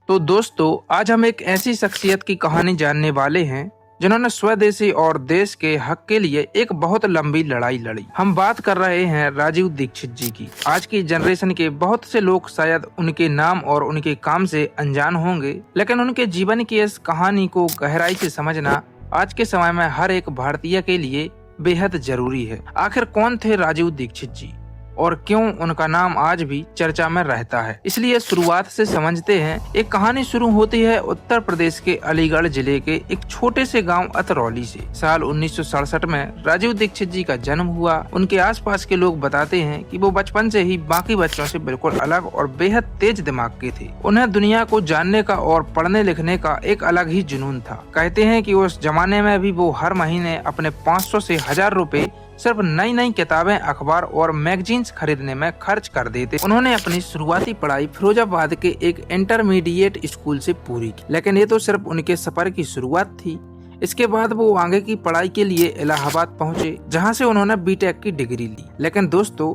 तो दोस्तों, आज हम एक ऐसी शख्सियत की कहानी जानने वाले हैं जिन्होंने स्वदेशी और देश के हक के लिए एक बहुत लंबी लड़ाई लड़ी। हम बात कर रहे हैं राजीव दीक्षित जी की। आज की जनरेशन के बहुत से लोग शायद उनके नाम और उनके काम से अनजान होंगे, लेकिन उनके जीवन की इस कहानी को गहराई से समझना आज के समय में हर एक भारतीय के लिए बेहद जरूरी है। आखिर कौन थे राजीव दीक्षित जी और क्यों उनका नाम आज भी चर्चा में रहता है, इसलिए शुरुआत से समझते हैं। एक कहानी शुरू होती है उत्तर प्रदेश के अलीगढ़ जिले के एक छोटे से गांव अतरौली से। साल 1967 में राजीव दीक्षित जी का जन्म हुआ। उनके आसपास के लोग बताते हैं कि वो बचपन से ही बाकी बच्चों से बिल्कुल अलग और बेहद तेज दिमाग के थे। उन्हें दुनिया को जानने का और पढ़ने लिखने का एक अलग ही जुनून था। कहते हैं कि उस जमाने में भी वो हर महीने अपने 500 से 1000 रुपए सिर्फ नई नई किताबें, अखबार और मैगजीन्स खरीदने में खर्च कर देते। उन्होंने अपनी शुरुआती पढ़ाई फिरोजाबाद के एक इंटरमीडिएट स्कूल से पूरी की, लेकिन ये तो सिर्फ उनके सफर की शुरुआत थी। इसके बाद वो आगे की पढ़ाई के लिए इलाहाबाद पहुंचे, जहां से उन्होंने बीटेक की डिग्री ली। लेकिन दोस्तों,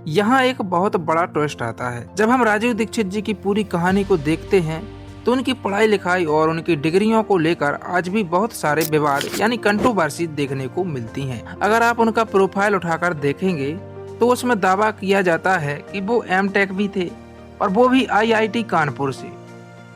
यहाँ एक बहुत बड़ा ट्विस्ट आता है। जब हम राजीव दीक्षित जी की पूरी कहानी को देखते हैं तो उनकी पढ़ाई लिखाई और उनकी डिग्रियों को लेकर आज भी बहुत सारे विवाद यानी कंट्रोवर्सी देखने को मिलती हैं। अगर आप उनका प्रोफाइल उठाकर देखेंगे तो उसमें दावा किया जाता है कि वो एमटेक भी थे, और वो भी आईआईटी कानपुर से।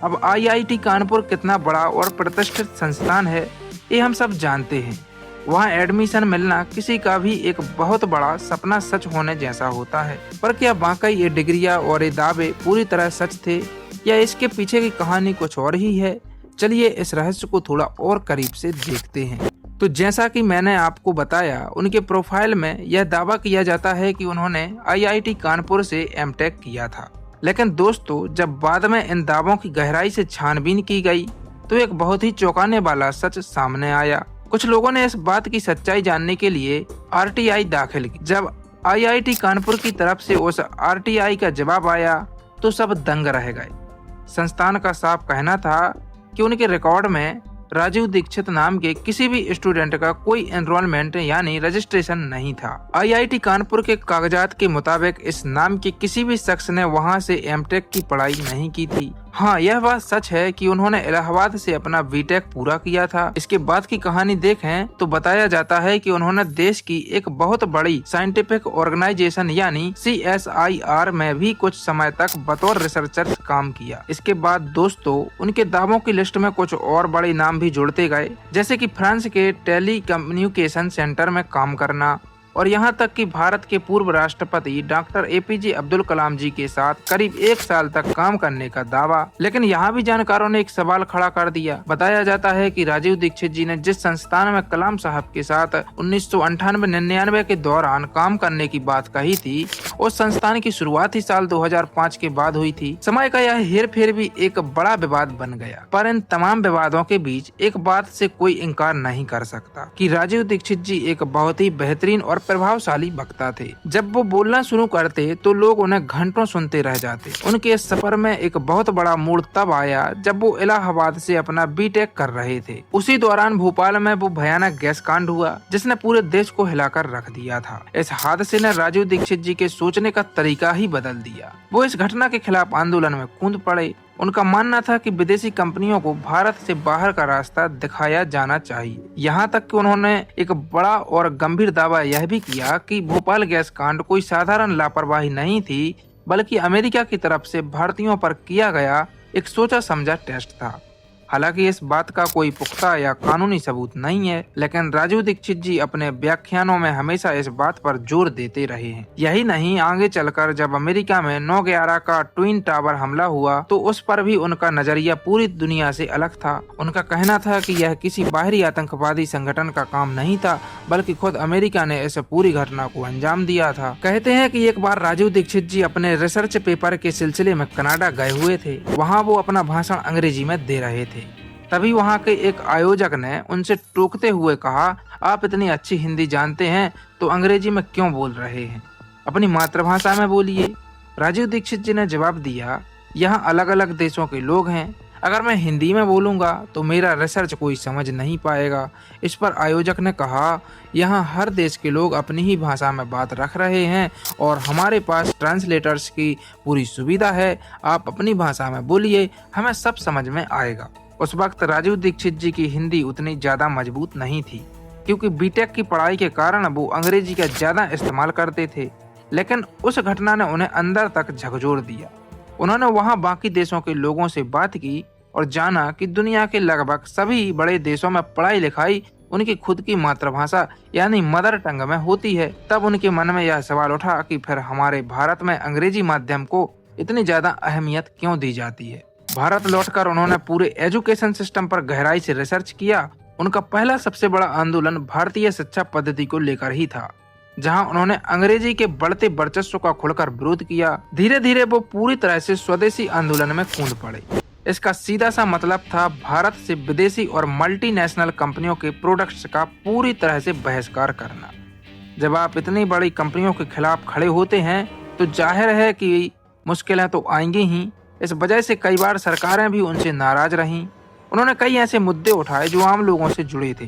अब आईआईटी कानपुर कितना बड़ा और प्रतिष्ठित संस्थान है ये हम सब जानते हैं। वहाँ एडमिशन मिलना किसी का भी एक बहुत बड़ा सपना सच होने जैसा होता है। पर क्या वाकई ये डिग्रियां और ये दावे पूरी तरह सच थे या इसके पीछे की कहानी कुछ और ही है? चलिए इस रहस्य को थोड़ा और करीब से देखते हैं। तो जैसा कि मैंने आपको बताया, उनके प्रोफाइल में यह दावा किया जाता है कि उन्होंने आईआईटी कानपुर से एमटेक किया था। लेकिन दोस्तों, जब बाद में इन दावों की गहराई से छानबीन की गई तो एक बहुत ही चौंकाने वाला सच सामने आया। कुछ लोगों ने इस बात की सच्चाई जानने के लिए आरटीआई दाखिल की। जब आईआईटी कानपुर की तरफ से उस आरटीआई का जवाब आया तो सब दंग रह गए। संस्थान का साफ कहना था कि उनके रिकॉर्ड में राजीव दीक्षित नाम के किसी भी स्टूडेंट का कोई एनरोलमेंट यानी रजिस्ट्रेशन नहीं था। आईआईटी कानपुर के कागजात के मुताबिक इस नाम के किसी भी शख्स ने वहां से एमटेक की पढ़ाई नहीं की थी। हाँ, यह बात सच है कि उन्होंने इलाहाबाद से अपना बीटेक पूरा किया था। इसके बाद की कहानी देखें तो बताया जाता है कि उन्होंने देश की एक बहुत बड़ी साइंटिफिक ऑर्गेनाइजेशन यानी CSIR में भी कुछ समय तक बतौर रिसर्चर काम किया। इसके बाद दोस्तों, उनके दावों की लिस्ट में कुछ और बड़े नाम भी जुड़ते गए, जैसे कि फ्रांस के टेली कम्युनिकेशन सेंटर में काम करना, और यहाँ तक कि भारत के पूर्व राष्ट्रपति डॉक्टर APJ अब्दुल कलाम जी के साथ करीब 1 साल तक काम करने का दावा। लेकिन यहाँ भी जानकारों ने एक सवाल खड़ा कर दिया। बताया जाता है कि राजीव दीक्षित जी ने जिस संस्थान में कलाम साहब के साथ 1998-99 के दौरान काम करने की बात कही थी, उस संस्थान की शुरुआत ही साल 2005 के बाद हुई थी। समय का यह हेर फेर भी एक बड़ा विवाद बन गया। पर इन तमाम विवादों के बीच एक बात से कोई इनकार नहीं कर सकता कि राजीव दीक्षित जी एक बहुत ही बेहतरीन और प्रभावशाली वक्ता थे। जब वो बोलना शुरू करते तो लोग उन्हें घंटों सुनते रह जाते। उनके इस सफर में एक बहुत बड़ा मोड़ तब आया जब वो इलाहाबाद से अपना बीटेक कर रहे थे। उसी दौरान भोपाल में वो भयानक गैस कांड हुआ जिसने पूरे देश को हिलाकर रख दिया था। इस हादसे ने राजीव दीक्षित जी के सोचने का तरीका ही बदल दिया। वो इस घटना के खिलाफ आंदोलन में कूद पड़े। उनका मानना था कि विदेशी कंपनियों को भारत से बाहर का रास्ता दिखाया जाना चाहिए। यहाँ तक कि उन्होंने एक बड़ा और गंभीर दावा यह भी किया कि भोपाल गैस कांड कोई साधारण लापरवाही नहीं थी, बल्कि अमेरिका की तरफ से भारतीयों पर किया गया एक सोचा समझा टेस्ट था। हालांकि इस बात का कोई पुख्ता या कानूनी सबूत नहीं है, लेकिन राजीव दीक्षित जी अपने व्याख्यानों में हमेशा इस बात पर जोर देते रहे हैं। यही नहीं, आगे चलकर जब अमेरिका में 9/11 का ट्विन टावर हमला हुआ तो उस पर भी उनका नजरिया पूरी दुनिया से अलग था। उनका कहना था कि यह किसी बाहरी आतंकवादी संगठन का काम नहीं था, बल्कि खुद अमेरिका ने इस पूरी घटना को अंजाम दिया था। कहते हैं कि एक बार राजीव दीक्षित जी अपने रिसर्च पेपर के सिलसिले में कनाडा गए हुए थे। वहाँ वो अपना भाषण अंग्रेजी में दे रहे थे। तभी वहाँ के एक आयोजक ने उनसे टोकते हुए कहा, आप इतनी अच्छी हिंदी जानते हैं तो अंग्रेजी में क्यों बोल रहे हैं, अपनी मातृभाषा में बोलिए। राजीव दीक्षित जी ने जवाब दिया, यहाँ अलग अलग देशों के लोग हैं, अगर मैं हिंदी में बोलूँगा तो मेरा रिसर्च कोई समझ नहीं पाएगा। इस पर आयोजक ने कहा, यहाँ हर देश के लोग अपनी ही भाषा में बात रख रहे हैं और हमारे पास ट्रांसलेटर्स की पूरी सुविधा है। आप अपनी भाषा में बोलिए, हमें सब समझ में आएगा। उस वक्त राजीव दीक्षित जी की हिंदी उतनी ज़्यादा मजबूत नहीं थी, क्योंकि बीटेक की पढ़ाई के कारण वो अंग्रेजी का ज़्यादा इस्तेमाल करते थे। लेकिन उस घटना ने उन्हें अंदर तक झकझोर दिया। उन्होंने वहाँ बाकी देशों के लोगों से बात की और जाना कि दुनिया के लगभग सभी बड़े देशों में पढ़ाई लिखाई उनकी खुद की मातृभाषा यानी मदर टंग में होती है। तब उनके मन में यह सवाल उठा कि फिर हमारे भारत में अंग्रेजी माध्यम को इतनी ज्यादा अहमियत क्यों दी जाती है। भारत लौटकर उन्होंने पूरे एजुकेशन सिस्टम पर गहराई से रिसर्च किया। उनका पहला सबसे बड़ा आंदोलन भारतीय शिक्षा पद्धति को लेकर ही था, जहां उन्होंने अंग्रेजी के बढ़ते वर्चस्व का खुलकर विरोध किया। धीरे धीरे वो पूरी तरह से स्वदेशी आंदोलन में कूद पड़े। इसका सीधा सा मतलब था भारत से विदेशी और मल्टीनेशनल कंपनियों के प्रोडक्ट्स का पूरी तरह से बहिष्कार करना। जब आप इतनी बड़ी कंपनियों के खिलाफ खड़े होते हैं तो जाहिर है कि मुश्किलें तो आएंगी ही। इस वजह से कई बार सरकारें भी उनसे नाराज रहीं। उन्होंने कई ऐसे मुद्दे उठाए जो आम लोगों से जुड़े थे,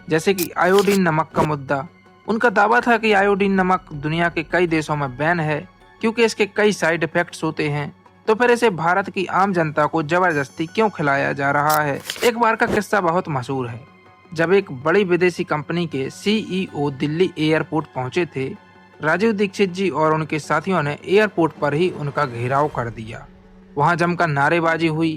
जैसे कि आयोडीन नमक का मुद्दा। उनका दावा था कि आयोडीन नमक दुनिया के कई देशों में बैन है क्योंकि इसके कई साइड इफेक्ट्स होते हैं, तो फिर इसे भारत की आम जनता को जबरदस्ती क्यों खिलाया जा रहा है। एक बार का किस्सा बहुत मशहूर है। जब एक बड़ी विदेशी कंपनी के सीईओ दिल्ली एयरपोर्ट पहुंचे थे, राजीव दीक्षित जी और उनके साथियों ने एयरपोर्ट पर ही उनका घेराव कर दिया। वहां जमकर नारेबाजी हुई,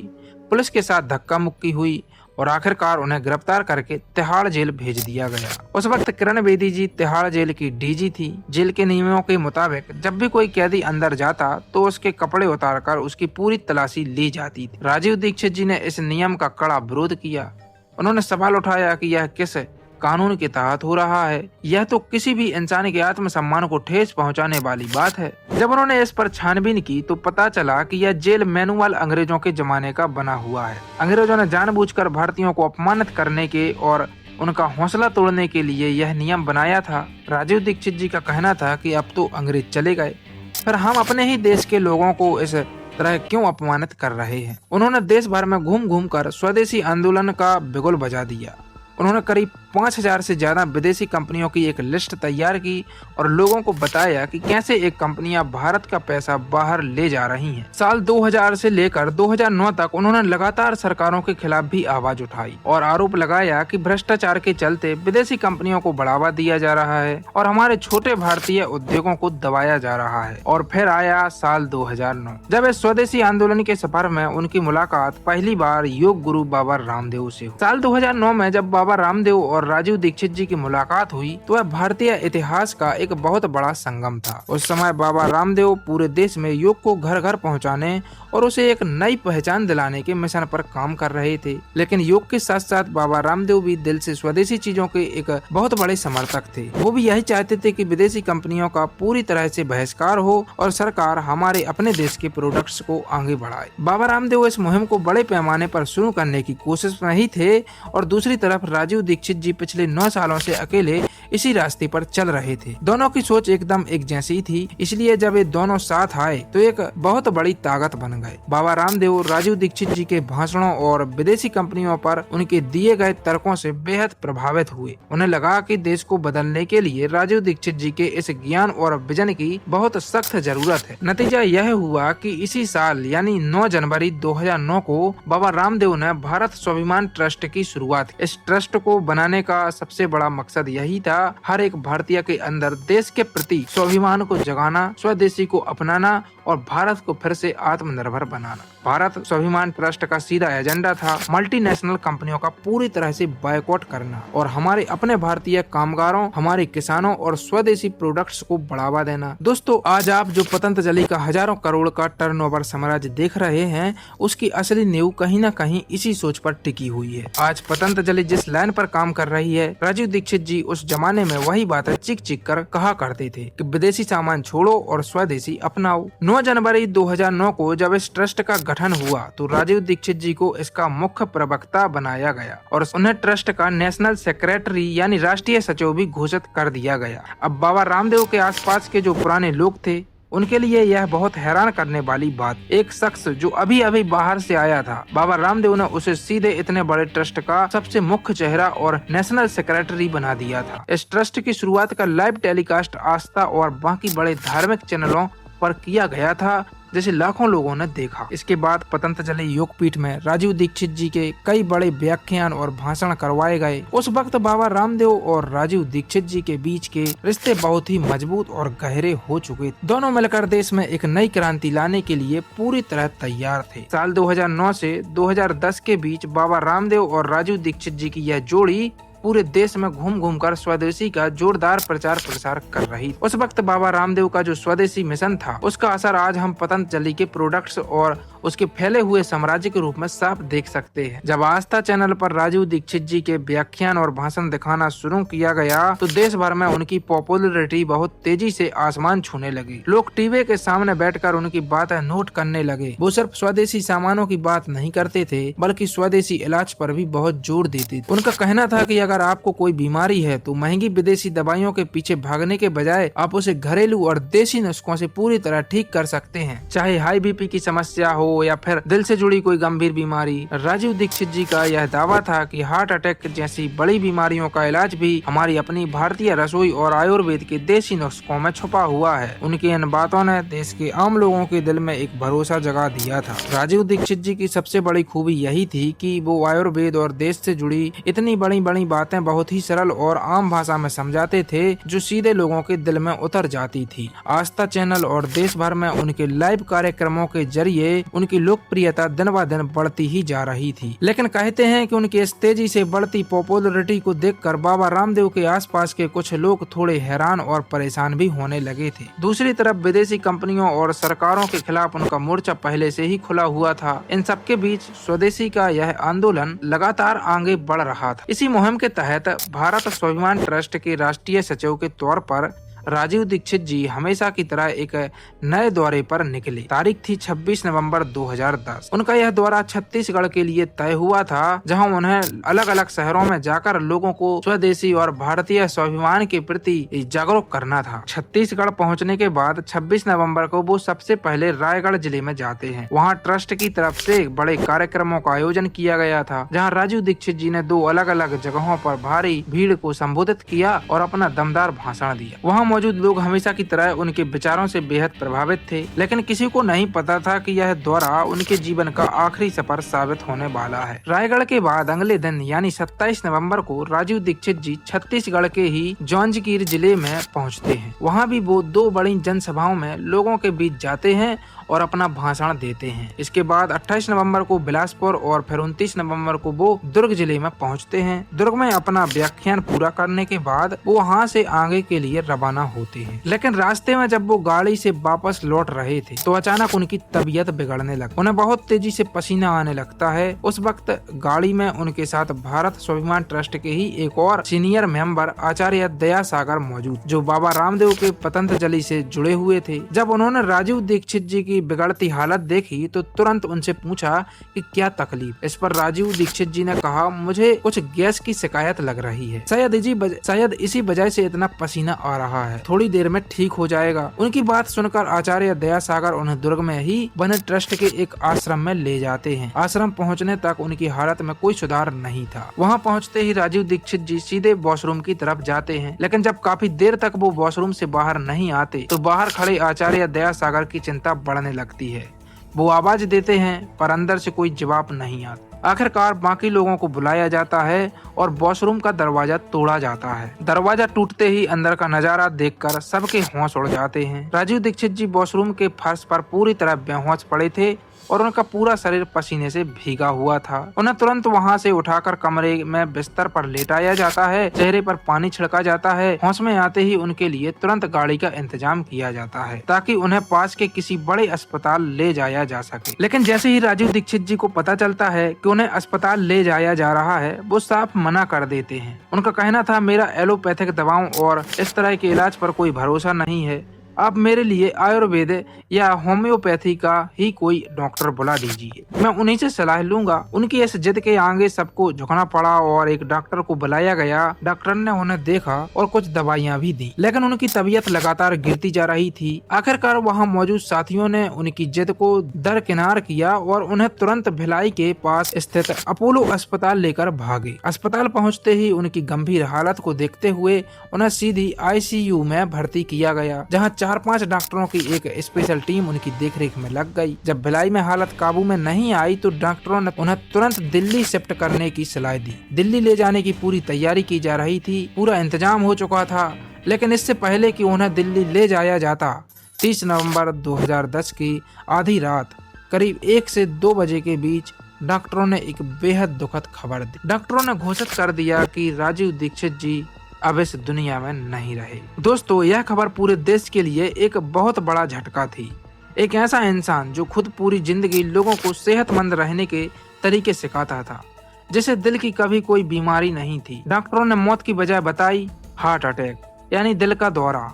पुलिस के साथ धक्का मुक्की हुई और आखिरकार उन्हें गिरफ्तार करके तिहाड़ जेल भेज दिया गया। उस वक्त किरण बेदी जी तिहाड़ जेल की डीजी थी। जेल के नियमों के मुताबिक जब भी कोई कैदी अंदर जाता तो उसके कपड़े उतारकर उसकी पूरी तलाशी ली जाती थी। राजीव दीक्षित जी ने इस नियम का कड़ा विरोध किया। उन्होंने सवाल उठाया कि यह किस कानून के तहत हो रहा है। यह तो किसी भी इंसान के आत्मसम्मान को ठेस पहुंचाने वाली बात है। जब उन्होंने इस पर छानबीन की तो पता चला कि यह जेल मैनुअल अंग्रेजों के जमाने का बना हुआ है। अंग्रेजों ने जानबूझकर भारतीयों को अपमानित करने के और उनका हौसला तोड़ने के लिए यह नियम बनाया था। राजीव दीक्षित जी का कहना था कि अब तो अंग्रेज चले गए, फिर हम अपने ही देश के लोगों को इस तरह क्यों अपमानित कर रहे हैं। उन्होंने देश भर में घूम घूम कर स्वदेशी आंदोलन का बिगुल बजा दिया। उन्होंने करीब 5000 से ज्यादा विदेशी कंपनियों की एक लिस्ट तैयार की और लोगों को बताया कि कैसे एक कंपनियां भारत का पैसा बाहर ले जा रही हैं। साल 2000 से लेकर 2009 तक उन्होंने लगातार सरकारों के खिलाफ भी आवाज उठाई और आरोप लगाया कि भ्रष्टाचार के चलते विदेशी कंपनियों को बढ़ावा दिया जा रहा है और हमारे छोटे भारतीय उद्योगों को दबाया जा रहा है। और फिर आया साल 2009, जब इस स्वदेशी आंदोलन के सफर में उनकी मुलाकात पहली बार योग गुरु बाबा रामदेव से हुई। साल 2009 में जब बाबा रामदेव और राजीव दीक्षित जी की मुलाकात हुई तो वह भारतीय इतिहास का एक बहुत बड़ा संगम था। उस समय बाबा रामदेव पूरे देश में योग को घर घर पहुंचाने और उसे एक नई पहचान दिलाने के मिशन पर काम कर रहे थे। लेकिन योग के साथ साथ बाबा रामदेव भी दिल से स्वदेशी चीजों के एक बहुत बड़े समर्थक थे। वो भी यही चाहते थे कि विदेशी कंपनियों का पूरी तरह से बहिष्कार हो और सरकार हमारे अपने देश के प्रोडक्ट्स को आगे बढ़ाए। बाबा रामदेव इस मुहिम को बड़े पैमाने पर शुरू करने की कोशिश में ही थे और दूसरी तरफ राजीव दीक्षित जी पिछले 9 सालों से अकेले इसी रास्ते पर चल रहे थे। दोनों की सोच एकदम एक जैसी थी, इसलिए जब ये दोनों साथ आए तो एक बहुत बड़ी ताकत बन गए। बाबा रामदेव राजीव दीक्षित जी के भाषणों और विदेशी कंपनियों पर उनके दिए गए तर्कों से बेहद प्रभावित हुए। उन्हें लगा कि देश को बदलने के लिए राजीव दीक्षित जी के इस ज्ञान और विजन की बहुत सख्त जरूरत है। नतीजा यह हुआ कि इसी साल यानी 9 जनवरी 2009 को बाबा रामदेव ने भारत स्वाभिमान ट्रस्ट की शुरुआत की। इस ट्रस्ट को बनाने का सबसे बड़ा मकसद यही था, हर एक भारतीय के अंदर देश के प्रति स्वाभिमान को जगाना, स्वदेशी को अपनाना और भारत को फिर से आत्मनिर्भर बनाना। भारत स्वाभिमान ट्रस्ट का सीधा एजेंडा था मल्टीनेशनल कंपनियों का पूरी तरह से बायकॉट करना और हमारे अपने भारतीय कामगारों, हमारे किसानों और स्वदेशी प्रोडक्ट्स को बढ़ावा देना। दोस्तों, आज आप जो पतंजलि का हजारों करोड़ का टर्नओवर साम्राज्य देख रहे हैं, उसकी असली नींव कहीं न कहीं इसी सोच पर टिकी हुई है। आज पतंजलि जिस लाइन पर काम कर रही है, राजीव दीक्षित जी उस जमाने में वही बातें चिक चिक कर कहा करते थे कि विदेशी सामान छोड़ो और स्वदेशी अपनाओ। 9 जनवरी 2009 को जब इस ट्रस्ट का गठन हुआ तो राजीव दीक्षित जी को इसका मुख्य प्रवक्ता बनाया गया और उन्हें ट्रस्ट का नेशनल सेक्रेटरी यानी राष्ट्रीय सचिव भी घोषित कर दिया गया। अब बाबा रामदेव के आसपास के जो पुराने लोग थे उनके लिए यह बहुत हैरान करने वाली बात, एक शख्स जो अभी अभी बाहर से आया था, बाबा रामदेव ने उसे सीधे इतने बड़े ट्रस्ट का सबसे मुख्य चेहरा और नेशनल सेक्रेटरी बना दिया था। इस ट्रस्ट की शुरुआत का लाइव टेलीकास्ट आस्था और बाकी बड़े धार्मिक चैनलों पर किया गया था, जिसे लाखों लोगों ने देखा। इसके बाद पतंजलि योगपीठ में राजीव दीक्षित जी के कई बड़े व्याख्यान और भाषण करवाए गए। उस वक्त बाबा रामदेव और राजीव दीक्षित जी के बीच के रिश्ते बहुत ही मजबूत और गहरे हो चुके थे। दोनों मिलकर देश में एक नई क्रांति लाने के लिए पूरी तरह तैयार थे। साल 2009 से 2010 के बीच बाबा रामदेव और राजीव दीक्षित जी की यह जोड़ी पूरे देश में घूम घूम कर स्वदेशी का जोरदार प्रचार प्रसार कर रही। उस वक्त बाबा रामदेव का जो स्वदेशी मिशन था, उसका असर आज हम पतंजलि के प्रोडक्ट्स और उसके फैले हुए साम्राज्य के रूप में साफ देख सकते हैं। जब आस्था चैनल पर राजीव दीक्षित जी के व्याख्यान और भाषण दिखाना शुरू किया गया तो देश भर में उनकी पॉपुलैरिटी बहुत तेजी से आसमान छूने लगी। लोग टीवी के सामने बैठकर उनकी बातें नोट करने लगे। वो सिर्फ स्वदेशी सामानों की बात नहीं करते थे, बल्कि स्वदेशी इलाज पर भी बहुत जोर देते थे। उनका कहना था कि अगर आपको कोई बीमारी है तो महंगी विदेशी दवाइयों के पीछे भागने के बजाय आप उसे घरेलू और देसी नुस्खों से पूरी तरह ठीक कर सकते हैं। चाहे हाई बीपी की समस्या हो या फिर दिल से जुड़ी कोई गंभीर बीमारी। राजीव दीक्षित जी का यह दावा था कि हार्ट अटैक जैसी बड़ी बीमारियों का इलाज भी हमारी अपनी भारतीय रसोई और आयुर्वेद के देसी नुस्खों में छुपा हुआ है। उनकी इन बातों ने देश के आम लोगों के दिल में एक भरोसा जगा दिया था। राजीव दीक्षित जी की सबसे बड़ी खूबी यही थी कि वो आयुर्वेद और देश से जुड़ी इतनी बड़ी बड़ी बातें बहुत ही सरल और आम भाषा में समझाते थे, जो सीधे लोगों के दिल में उतर जाती थी। आस्था चैनल और देश भर में उनके लाइव कार्यक्रमों के जरिए उनकी लोकप्रियता दिन ब दिन बढ़ती ही जा रही थी। लेकिन कहते हैं कि उनकी इस तेजी से बढ़ती पॉपुलैरिटी को देखकर बाबा रामदेव के आसपास के कुछ लोग थोड़े हैरान और परेशान भी होने लगे थे। दूसरी तरफ विदेशी कंपनियों और सरकारों के खिलाफ उनका मोर्चा पहले से ही खुला हुआ था। इन सबके बीच स्वदेशी का यह आंदोलन लगातार आगे बढ़ रहा था। इसी मुहिम के तहत भारत स्वाभिमान ट्रस्ट के राष्ट्रीय सचिव के तौर पर राजीव दीक्षित जी हमेशा की तरह एक नए दौरे पर निकले। तारीख थी 26 नवंबर 2010। उनका यह दौरा छत्तीसगढ़ के लिए तय हुआ था, जहां उन्हें अलग अलग शहरों में जाकर लोगों को स्वदेशी और भारतीय स्वाभिमान के प्रति जागरूक करना था। छत्तीसगढ़ पहुंचने के बाद 26 नवंबर को वो सबसे पहले रायगढ़ जिले में जाते हैं। वहां ट्रस्ट की तरफ से बड़े कार्यक्रमों का आयोजन किया गया था, जहाँ राजीव दीक्षित जी ने 2 अलग अलग जगहों पर भारी भीड़ को संबोधित किया और अपना दमदार भाषण दिया। वहाँ मौजूद लोग हमेशा की तरह उनके विचारों से बेहद प्रभावित थे, लेकिन किसी को नहीं पता था कि यह दौरा उनके जीवन का आखिरी सफर साबित होने वाला है। रायगढ़ के बाद अगले दिन यानी 27 नवंबर को राजीव दीक्षित जी छत्तीसगढ़ के ही जांजगीर जिले में पहुंचते हैं। वहां भी वो 2 बड़ी जनसभाओं में लोगों के बीच जाते हैं और अपना भाषण देते हैं। इसके बाद 28 नवंबर को बिलासपुर और फिर 29 नवंबर को वो दुर्ग जिले में पहुंचते हैं। दुर्ग में अपना व्याख्यान पूरा करने के बाद वो वहां से आगे के लिए रवाना होते हैं। लेकिन रास्ते में जब वो गाड़ी से वापस लौट रहे थे तो अचानक उनकी तबीयत बिगड़ने लगी। उन्हें बहुत तेजी से पसीना आने लगता है। उस वक्त गाड़ी में उनके साथ भारत स्वाभिमान ट्रस्ट के ही एक और सीनियर मेंबर आचार्य दयासागर मौजूद, जो बाबा रामदेव के पतंजलि से जुड़े हुए थे। जब उन्होंने राजीव दीक्षित जी की बिगड़ती हालत देखी तो तुरंत उनसे पूछा कि क्या तकलीफ। इस पर राजीव दीक्षित जी ने कहा, मुझे कुछ गैस की शिकायत लग रही है, शायद इसी वजह से इतना पसीना आ रहा है, थोड़ी देर में ठीक हो जाएगा। उनकी बात सुनकर आचार्य दयासागर उन्हें दुर्ग में ही बने ट्रस्ट के एक आश्रम में ले जाते हैं। आश्रम पहुंचने तक उनकी हालत में कोई सुधार नहीं था। वहां पहुंचते ही राजीव दीक्षित जी सीधे वॉशरूम की तरफ जाते हैं, लेकिन जब काफी देर तक वो वॉशरूम से बाहर नहीं आते तो बाहर खड़े आचार्य दयासागर की चिंता बढ़ने लगती है। वो आवाज देते हैं पर अंदर से कोई जवाब नहीं आता। आखिरकार बाकी लोगों को बुलाया जाता है और वॉशरूम का दरवाजा तोड़ा जाता है। दरवाजा टूटते ही अंदर का नजारा देखकर सबके होश उड़ जाते हैं। राजीव दीक्षित जी वॉशरूम के फर्श पर पूरी तरह बेहोश पड़े थे और उनका पूरा शरीर पसीने से भीगा हुआ था। उन्हें तुरंत वहां से उठाकर कमरे में बिस्तर पर लेटाया जाता है, चेहरे पर पानी छिड़का जाता है। होश में आते ही उनके लिए तुरंत गाड़ी का इंतजाम किया जाता है ताकि उन्हें पास के किसी बड़े अस्पताल ले जाया जा सके। लेकिन जैसे ही राजीव दीक्षित जी को पता चलता है कि उन्हें अस्पताल ले जाया जा रहा है, वो साफ मना कर देते हैं। उनका कहना था, मेरा एलोपैथिक दवाओं और इस तरह के इलाज पर कोई भरोसा नहीं है। आप मेरे लिए आयुर्वेद या होम्योपैथी का ही कोई डॉक्टर बुला दीजिए। मैं उन्हीं से सलाह लूंगा। उनकी इस जिद के आगे सबको झुकना पड़ा और एक डॉक्टर को बुलाया गया। डॉक्टर ने उन्हें देखा और कुछ दवाइयां भी दी, लेकिन उनकी तबीयत लगातार गिरती जा रही थी। आखिरकार वहां मौजूद साथियों ने उनकी जिद को दरकिनार किया और उन्हें तुरंत भिलाई के पास स्थित अपोलो अस्पताल लेकर भागे। अस्पताल पहुंचते ही उनकी गंभीर हालत को देखते हुए उन्हें सीधी आईसीयू में भर्ती किया गया, जहां 4-5 डॉक्टरों की एक स्पेशल टीम उनकी देखरेख में लग गई। जब भिलाई में हालत काबू में नहीं आई तो डॉक्टरों ने उन्हें तुरंत दिल्ली शिफ्ट करने की सलाह दी। दिल्ली ले जाने की पूरी तैयारी की जा रही थी, पूरा इंतजाम हो चुका था, लेकिन इससे पहले कि उन्हें दिल्ली ले जाया जाता, 30 नवंबर 2010 की आधी रात करीब 1 से 2 बजे के बीच डॉक्टरों ने एक बेहद दुखद खबर दी। डॉक्टरों ने घोषित कर दिया कि राजीव दीक्षित जी अब इस दुनिया में नहीं रहे। दोस्तों, यह खबर पूरे देश के लिए एक बहुत बड़ा झटका थी। एक ऐसा इंसान जो खुद पूरी जिंदगी लोगों को सेहतमंद रहने के तरीके सिखाता था, जिसे दिल की कभी कोई बीमारी नहीं थी। डॉक्टरों ने मौत की वजह बताई हार्ट अटैक यानी दिल का दौरा।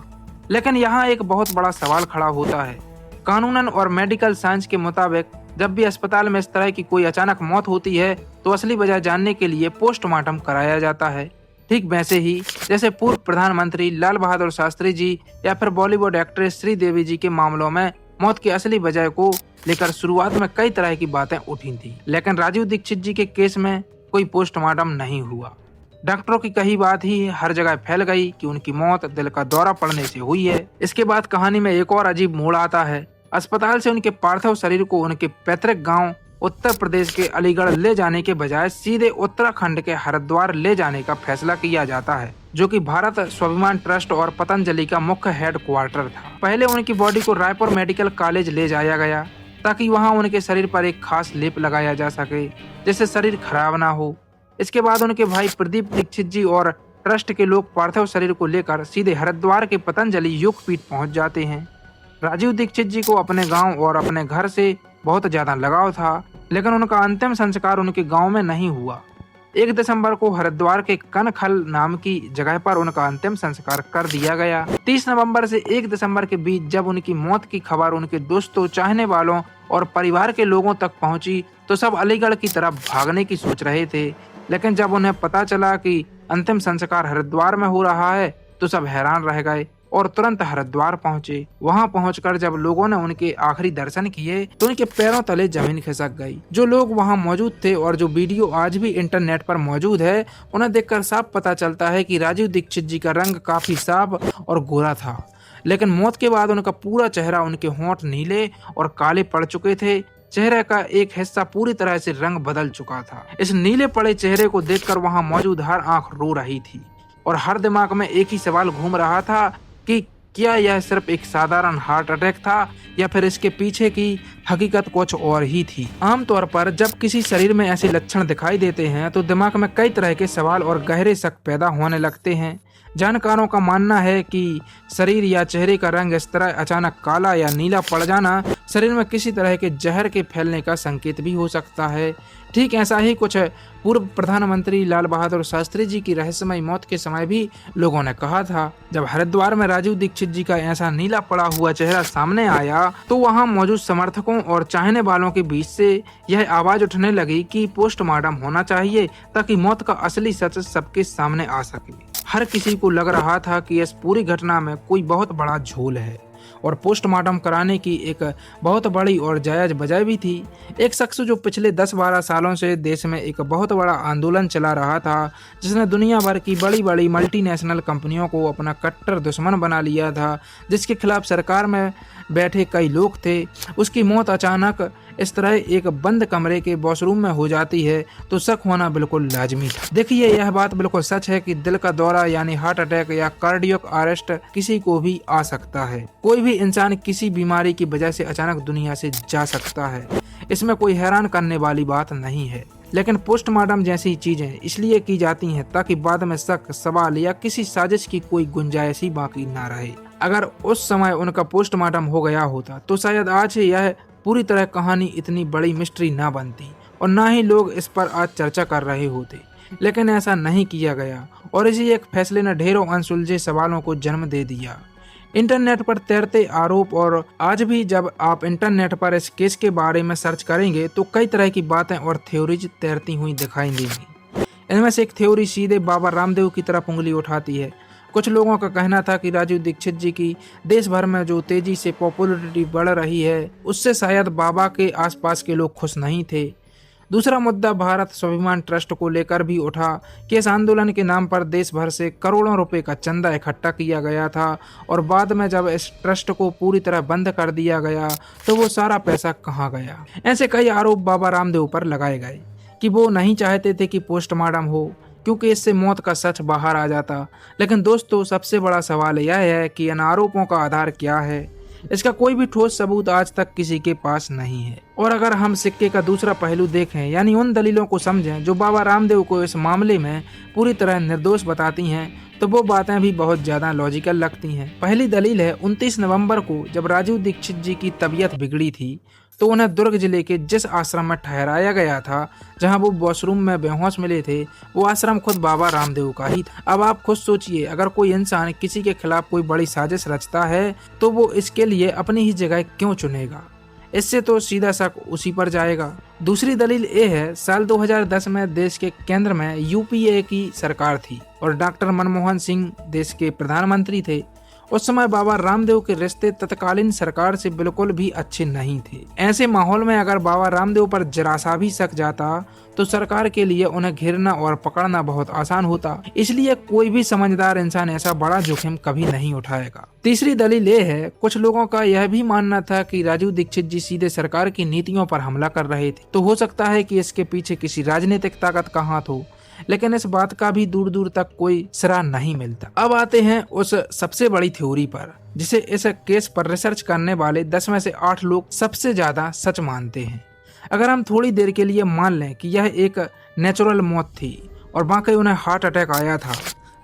लेकिन यहाँ एक बहुत बड़ा सवाल खड़ा होता है। कानूनन और मेडिकल साइंस के मुताबिक जब भी अस्पताल में इस तरह की कोई अचानक मौत होती है तो असली वजह जानने के लिए पोस्टमार्टम कराया जाता है। ठीक वैसे ही जैसे पूर्व प्रधानमंत्री लाल बहादुर शास्त्री जी या फिर बॉलीवुड एक्ट्रेस श्रीदेवी जी के मामलों में मौत की असली वजह को लेकर शुरुआत में कई तरह की बातें उठी थी, लेकिन राजीव दीक्षित जी के केस में कोई पोस्टमार्टम नहीं हुआ। डॉक्टरों की कही बात ही हर जगह फैल गई कि उनकी मौत दिल का दौरा पड़ने से हुई है। इसके बाद कहानी में एक और अजीब मोड़ आता है। अस्पताल से उनके पार्थिव शरीर को उनके पैतृक गांव उत्तर प्रदेश के अलीगढ़ ले जाने के बजाय सीधे उत्तराखंड के हरिद्वार ले जाने का फैसला किया जाता है, जो कि भारत स्वाभिमान ट्रस्ट और पतंजलि का मुख्य हेडक्वार्टर था। पहले उनकी बॉडी को रायपुर मेडिकल कॉलेज ले जाया गया ताकि वहां उनके शरीर पर एक खास लेप लगाया जा सके जिससे शरीर खराब ना हो। इसके बाद उनके भाई प्रदीप दीक्षित जी और ट्रस्ट के लोग पार्थिव शरीर को लेकर सीधे हरिद्वार के पतंजलि योगपीठ पहुंच जाते हैं। राजीव दीक्षित जी को अपने गांव और अपने घर से बहुत ज्यादा लगाव था, लेकिन उनका अंतिम संस्कार उनके गांव में नहीं हुआ। 1 दिसंबर को हरिद्वार के कनखल नाम की जगह पर उनका अंतिम संस्कार कर दिया गया। 30 नवंबर से 1 दिसंबर के बीच जब उनकी मौत की खबर उनके दोस्तों, चाहने वालों और परिवार के लोगों तक पहुंची तो सब अलीगढ़ की तरफ भागने की सोच रहे थे, लेकिन जब उन्हें पता चला कि अंतिम संस्कार हरिद्वार में हो रहा है तो सब हैरान रह गए और तुरंत हरिद्वार पहुंचे। वहां पहुंचकर जब लोगों ने उनके आखिरी दर्शन किए तो उनके पैरों तले जमीन खिसक गई। जो लोग वहां मौजूद थे और जो वीडियो आज भी इंटरनेट पर मौजूद है, उन्हें देखकर साफ पता चलता है कि राजीव दीक्षित जी का रंग काफी साफ और गोरा था, लेकिन मौत के बाद उनका पूरा चेहरा, उनके होंठ नीले और काले पड़ चुके थे। चेहरे का एक हिस्सा पूरी तरह से रंग बदल चुका था। इस नीले पड़े चेहरे को देखकर वहां मौजूद हर आंख रो रही थी और हर दिमाग में एक ही सवाल घूम रहा था कि क्या यह सिर्फ एक साधारण हार्ट अटैक था या फिर इसके पीछे की हकीकत कुछ और ही थी। आमतौर पर जब किसी शरीर में ऐसे लक्षण दिखाई देते हैं तो दिमाग में कई तरह के सवाल और गहरे शक पैदा होने लगते हैं। जानकारों का मानना है कि शरीर या चेहरे का रंग इस तरह अचानक काला या नीला पड़ जाना शरीर में किसी तरह के जहर के फैलने का संकेत भी हो सकता है। ठीक ऐसा ही कुछ पूर्व प्रधानमंत्री लाल बहादुर शास्त्री जी की रहस्यमय मौत के समय भी लोगों ने कहा था। जब हरिद्वार में राजीव दीक्षित जी का ऐसा नीला पड़ा हुआ चेहरा सामने आया तो वहां मौजूद समर्थकों और चाहने वालों के बीच से यह आवाज उठने लगी कि पोस्टमार्टम होना चाहिए ताकि मौत का असली सच सबके सामने आ सके। हर किसी को लग रहा था कि इस पूरी घटना में कोई बहुत बड़ा झोल है और पोस्टमार्टम कराने की एक बहुत बड़ी और जायज वजह भी थी। एक शख्स जो पिछले 10-12 सालों से देश में एक बहुत बड़ा आंदोलन चला रहा था, जिसने दुनिया भर की बड़ी बड़ी मल्टीनेशनल कंपनियों को अपना कट्टर दुश्मन बना लिया था, जिसके खिलाफ सरकार में बैठे कई लोग थे, उसकी मौत अचानक इस तरह एक बंद कमरे के वॉशरूम में हो जाती है तो शक होना बिल्कुल लाजमी था। देखिए, यह बात बिल्कुल सच है कि दिल का दौरा यानी हार्ट अटैक या कार्डियक अरेस्ट किसी को भी आ सकता है। कोई भी इंसान किसी बीमारी की वजह से अचानक दुनिया से जा सकता है, इसमें कोई हैरान करने वाली बात नहीं है। लेकिन पोस्टमार्टम जैसी चीजें इसलिए की जाती हैं ताकि बाद में शक, सवाल या किसी साजिश की कोई गुंजाइश ही बाकी ना रहे। अगर उस समय उनका पोस्टमार्टम हो गया होता तो शायद आज यह पूरी तरह कहानी इतनी बड़ी मिस्ट्री ना बनती और ना ही लोग इस पर आज चर्चा कर रहे होते। लेकिन ऐसा नहीं किया गया और इसी एक फैसले ने ढेरों अनसुलझे सवालों को जन्म दे दिया। इंटरनेट पर तैरते आरोप, और आज भी जब आप इंटरनेट पर इस केस के बारे में सर्च करेंगे तो कई तरह की बातें और थ्योरीज तैरती हुई दिखाई देंगी। इनमें से एक थ्योरी सीधे बाबा रामदेव की तरफ उंगली उठाती है। कुछ लोगों का कहना था कि राजीव दीक्षित जी की देश भर में जो तेजी से पॉपुलैरिटी बढ़ रही है उससे शायद बाबा के आसपास के लोग खुश नहीं थे। दूसरा मुद्दा भारत स्वाभिमान ट्रस्ट को लेकर भी उठा कि इस आंदोलन के नाम पर देश भर से करोड़ों रुपए का चंदा इकट्ठा किया गया था और बाद में जब इस ट्रस्ट को पूरी तरह बंद कर दिया गया तो वो सारा पैसा कहाँ गया। ऐसे कई आरोप बाबा रामदेव पर लगाए गए कि वो नहीं चाहते थे कि पोस्टमार्टम हो क्योंकि इससे मौत का सच बाहर आ जाता। लेकिन दोस्तों, सबसे बड़ा सवाल यह है कि इन आरोपों का आधार क्या है। इसका कोई भी ठोस सबूत आज तक किसी के पास नहीं है। और अगर हम सिक्के का दूसरा पहलू देखें, यानी उन दलीलों को समझें जो बाबा रामदेव को इस मामले में पूरी तरह निर्दोष बताती हैं, तो वो बातें भी बहुत ज्यादा लॉजिकल लगती हैं। पहली दलील है 29 नवंबर को जब राजीव दीक्षित जी की तबीयत बिगड़ी थी तो उन्हें दुर्ग जिले के जिस आश्रम में ठहराया गया था जहां वो वॉशरूम में बेहोश मिले थे, वो आश्रम खुद बाबा रामदेव का ही था। अब आप खुद सोचिए, अगर कोई इंसान किसी के खिलाफ कोई बड़ी साजिश रचता है तो वो इसके लिए अपनी ही जगह क्यों चुनेगा। इससे तो सीधा शक उसी पर जाएगा। दूसरी दलील ये है, साल 2010 में देश के केंद्र में यूपीए की सरकार थी और डॉक्टर मनमोहन सिंह देश के प्रधानमंत्री थे। उस समय बाबा रामदेव के रिश्ते तत्कालीन सरकार से बिल्कुल भी अच्छे नहीं थे। ऐसे माहौल में अगर बाबा रामदेव पर जरा सा भी शक जाता तो सरकार के लिए उन्हें घेरना और पकड़ना बहुत आसान होता। इसलिए कोई भी समझदार इंसान ऐसा बड़ा जोखिम कभी नहीं उठाएगा। तीसरी दलील ये है, कुछ लोगों का यह भी मानना था कि राजीव दीक्षित जी सीधे सरकार की नीतियों पर हमला कर रहे थे, तो हो सकता है कि इसके पीछे किसी राजनीतिक ताकत का हाथ हो। लेकिन इस बात का भी दूर दूर तक कोई सिरा नहीं मिलता। अब आते हैं उस सबसे बड़ी थ्योरी पर जिसे इस केस पर रिसर्च करने वाले 10 में से 8 लोग सबसे ज्यादा सच मानते हैं। अगर हम थोड़ी देर के लिए मान लें कि यह एक नेचुरल मौत थी और बाकी उन्हें हार्ट अटैक आया था,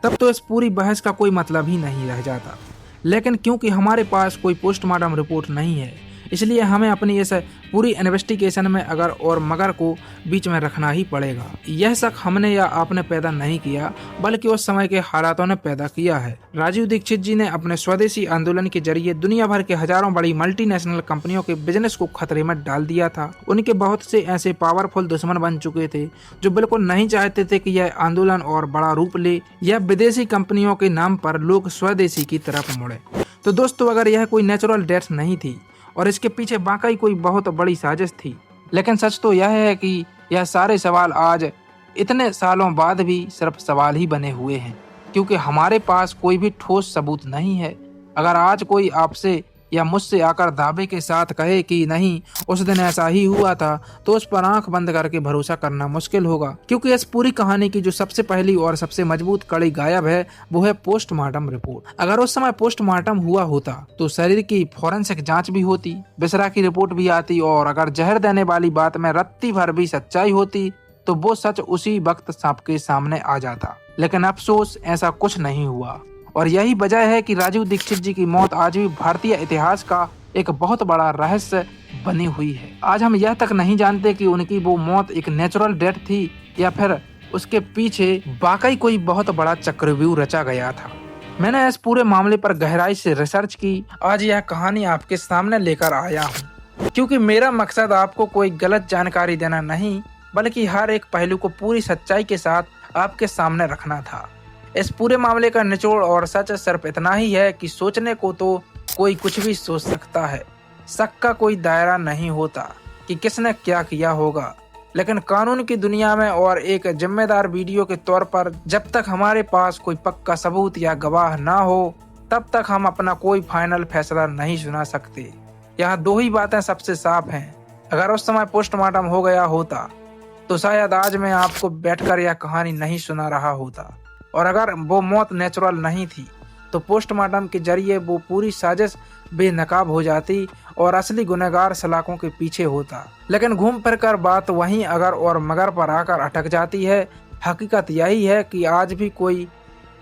तब तो इस पूरी बहस का कोई मतलब ही नहीं रह जाता। लेकिन क्योंकि हमारे पास कोई पोस्टमार्टम रिपोर्ट नहीं है, इसलिए हमें अपनी इस पूरी इन्वेस्टिगेशन में अगर और मगर को बीच में रखना ही पड़ेगा। यह शक हमने या आपने पैदा नहीं किया, बल्कि उस समय के हालातों ने पैदा किया है। राजीव दीक्षित जी ने अपने स्वदेशी आंदोलन के जरिए दुनिया भर के हजारों बड़ी मल्टीनेशनल कंपनियों के बिजनेस को खतरे में डाल दिया था। उनके बहुत से ऐसे पावरफुल दुश्मन बन चुके थे जो बिल्कुल नहीं चाहते थे कि यह आंदोलन और बड़ा रूप ले या विदेशी कंपनियों के नाम पर लोग स्वदेशी की तरफ मुड़े। तो दोस्तों, अगर यह कोई नेचुरल डेथ नहीं थी और इसके पीछे वाकई कोई बहुत बड़ी साजिश थी, लेकिन सच तो यह है कि यह सारे सवाल आज इतने सालों बाद भी सिर्फ सवाल ही बने हुए हैं, क्योंकि हमारे पास कोई भी ठोस सबूत नहीं है। अगर आज कोई आपसे या मुझसे आकर दावे के साथ कहे कि नहीं उस दिन ऐसा ही हुआ था, तो उस पर आंख बंद करके भरोसा करना मुश्किल होगा, क्योंकि इस पूरी कहानी की जो सबसे पहली और सबसे मजबूत कड़ी गायब है वो है पोस्टमार्टम रिपोर्ट। अगर उस समय पोस्टमार्टम हुआ होता तो शरीर की फॉरेंसिक जांच भी होती, विसरा की रिपोर्ट भी आती, और अगर जहर देने वाली बात में रत्ती भर भी सच्चाई होती तो वो सच उसी वक्त सबके सामने आ जाता। लेकिन अफसोस ऐसा कुछ नहीं हुआ, और यही वजह है कि राजीव दीक्षित जी की मौत आज भी भारतीय इतिहास का एक बहुत बड़ा रहस्य बनी हुई है। आज हम यह तक नहीं जानते कि उनकी वो मौत एक नेचुरल डेथ थी या फिर उसके पीछे वाकई कोई बहुत बड़ा चक्रव्यूह रचा गया था। मैंने इस पूरे मामले पर गहराई से रिसर्च की, आज यह कहानी आपके सामने लेकर आया हूँ, क्योंकि मेरा मकसद आपको कोई गलत जानकारी देना नहीं, बल्कि हर एक पहलू को पूरी सच्चाई के साथ आपके सामने रखना था। इस पूरे मामले का निचोड़ और सच सिर्फ इतना ही है कि सोचने को तो कोई कुछ भी सोच सकता है, शक का कोई दायरा नहीं होता कि किसने क्या किया होगा। लेकिन कानून की दुनिया में और एक जिम्मेदार वीडियो के तौर पर जब तक हमारे पास कोई पक्का सबूत या गवाह ना हो, तब तक हम अपना कोई फाइनल फैसला नहीं सुना सकते। यहाँ दो ही बातें सबसे साफ हैं। अगर उस समय पोस्टमार्टम हो गया होता तो शायद आज मैं आपको बैठकर यह कहानी नहीं सुना रहा होता, और अगर वो मौत नेचुरल नहीं थी तो पोस्टमार्टम के जरिए वो पूरी साजिश बेनकाब हो जाती और असली गुनहगार सलाखों के पीछे होता। लेकिन घूम फिर कर बात वहीं अगर और मगर पर आकर अटक जाती है। हकीकत यही है कि आज भी कोई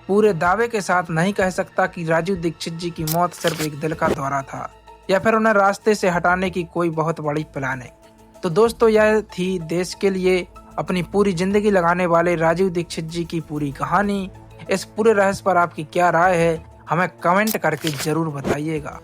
पूरे दावे के साथ नहीं कह सकता कि राजीव दीक्षित जी की मौत सिर्फ एक दिल का दौरा था या फिर उन्हें रास्ते से हटाने की कोई बहुत बड़ी प्लानिंग। तो दोस्तों, यह थी देश के लिए अपनी पूरी जिंदगी लगाने वाले राजीव दीक्षित जी की पूरी कहानी। इस पूरे रहस्य पर आपकी क्या राय है हमें कमेंट करके जरूर बताइएगा।